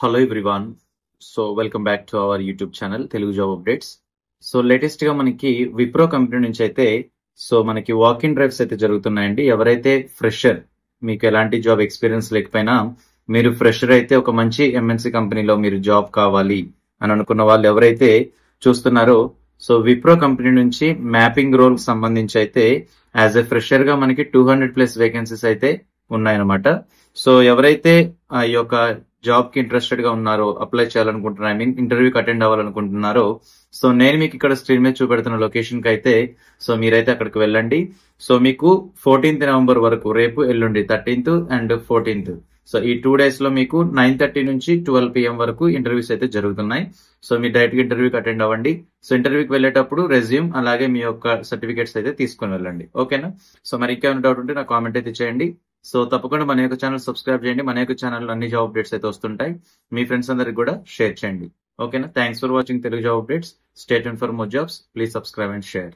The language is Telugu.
Hello everyone. So welcome back to our YouTube channel Telugu job updates. So latest గా మనకి విప్రో కంపెనీ నుంచి అయితే మనకి వాక్ ఇన్ డ్రైవ్స్ అయితే జరుగుతున్నాయండి. ఎవరైతే ఫ్రెషర్, మీకు ఎలాంటి జాబ్ ఎక్స్పీరియన్స్ లేకపోయినా మీరు ఫ్రెషర్ అయితే ఒక మంచి ఎంఎన్సీ కంపెనీలో మీరు జాబ్ కావాలి అని అనుకున్న వాళ్ళు ఎవరైతే చూస్తున్నారో, సో విప్రో కంపెనీ నుంచి మ్యాపింగ్ రోల్ సంబంధించి అయితే యాజ్ ఎ ఫ్రెషర్ గా మనకి 200+ వేకెన్సీస్ అయితే ఉన్నాయన్నమాట. సో ఎవరైతే ఈ యొక్క జాబ్ కి ఇంట్రెస్టెడ్ గా ఉన్నారో, అప్లై చేయాలనుకుంటున్నారో, ఐ మీన్ ఇంటర్వ్యూకి అటెండ్ అవ్వాలనుకుంటున్నారో, సో నేను మీకు ఇక్కడ స్క్రీన్ మీద చూపెడుతున్న లొకేషన్ కి అయితే మీరైతే అక్కడికి వెళ్ళండి. సో మీకు 14th నవంబర్ వరకు, రేపు ఎల్లుండి 13th అండ్ 14th, సో ఈ 2 days లో మీకు 9:30 నుంచి 12 PM వరకు ఇంటర్వ్యూస్ అయితే జరుగుతున్నాయి. సో మీరు డైరెక్ట్ గా ఇంటర్వ్యూకి అటెండ్ అవ్వండి. సో ఇంటర్వ్యూకి వెళ్ళేటప్పుడు రెజ్యూమ్ అలాగే మీ యొక్క సర్టిఫికేట్స్ అయితే తీసుకుని వెళ్ళండి. ఓకేనా? సో మరి ఇంకేమైనా డౌట్ ఉంటే నాకు కామెంట్ అయితే చేయండి. సో తప్పకుండా మన యొక్క ఛానల్ సబ్స్క్రైబ్ చేయండి. మన యొక్క ఛానల్లో అన్ని జాబ్ అప్డేట్స్ అయితే వస్తుంటాయి. మీ ఫ్రెండ్స్ అందరికి కూడా షేర్ చేయండి. ఓకేనా? Thanks for watching Telugu job updates. Stay tuned for more jobs. Please subscribe and share.